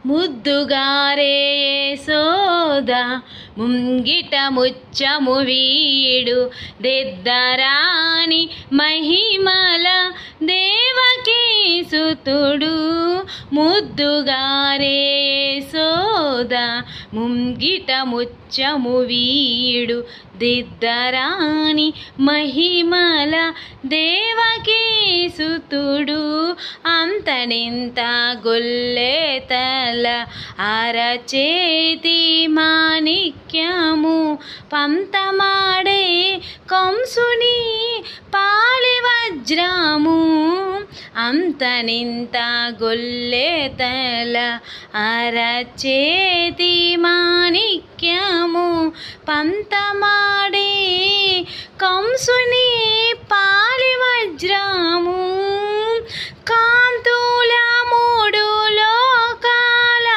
ముద్దుగారే యశోద ముంగిట ముచ్చము వీడు దిద్దరాణి మహిమల దేవకీ సుతుడు. ముద్దుగారే యశోద ముంగిట ముచ్చము వీడు దిద్దరాణి మహిమల దేవకీ సుతుడు. అంతనింత గొల్లెతల అరచేతి మాణిక్యము పంతమాడే కంసుని పాలి వజ్రము. అంతనింత గొల్లెతల అరచేతి మాణిక్యము పంతమాడే కంసుని పాలి వజ్రము. కాంతుల మూడు లోకాల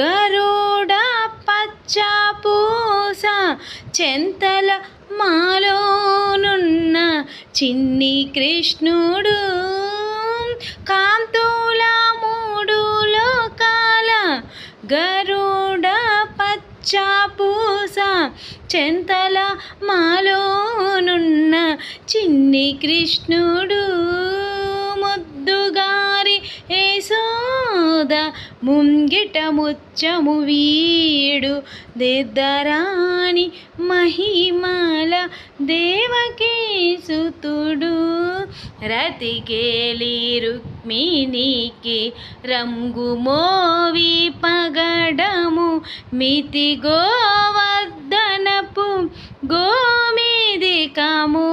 గరుడ పచ్చ పూస చెంతల మాలోనున్న చిన్ని కృష్ణుడు. కాంతుల మూడు లోకాల గరుడ పచ్చ పూస చెంతల మాలోనున్న చిన్ని కృష్ణుడు. ముద్దుగారి యశోద ముంగిట ముచ్చము వీడు దిద్దరాణి మహిమల దేవకీ సుతుడు. రతికేలి రుక్మిణికి రంగు మోవి పగడము మితి గోవర్ధనపు గోమేదికము.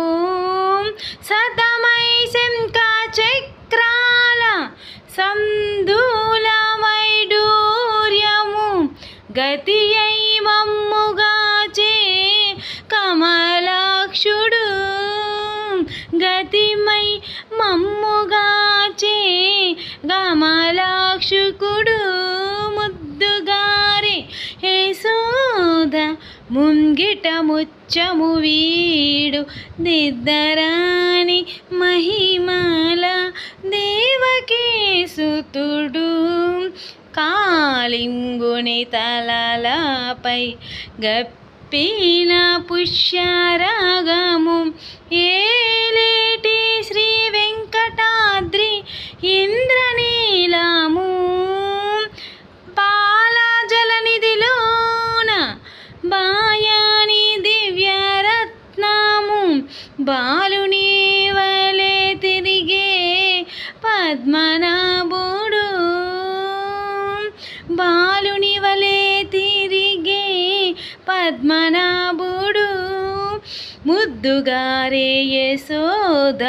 సతమై శంఖ చక్రాల సంధూల వైడూర్యము గతి అయి మమ్ముగాచే కమలాక్షుడు. గతిమై మమ్ముగాచే కమలాక్షుకుడు. ముద్దుగారి యశోద ముంగిట ముచ్చము వీడు దిద్దరాణి మహిమల దేవకీ సుతుడు. కాళింగుని తలలపై గప్పిన పుష్యరాగము ఏలేటి శ్రీ వెంకటాద్రి ఇంద్రనీలము. పాల జలనిధిలోన బాయాని దివ్యరత్నము బాలుని వలె తిరిగే పద్మనాభుడు. బాలుని వలె తిరిగే పద్మనాభుడు. ముద్దుగారే యశోద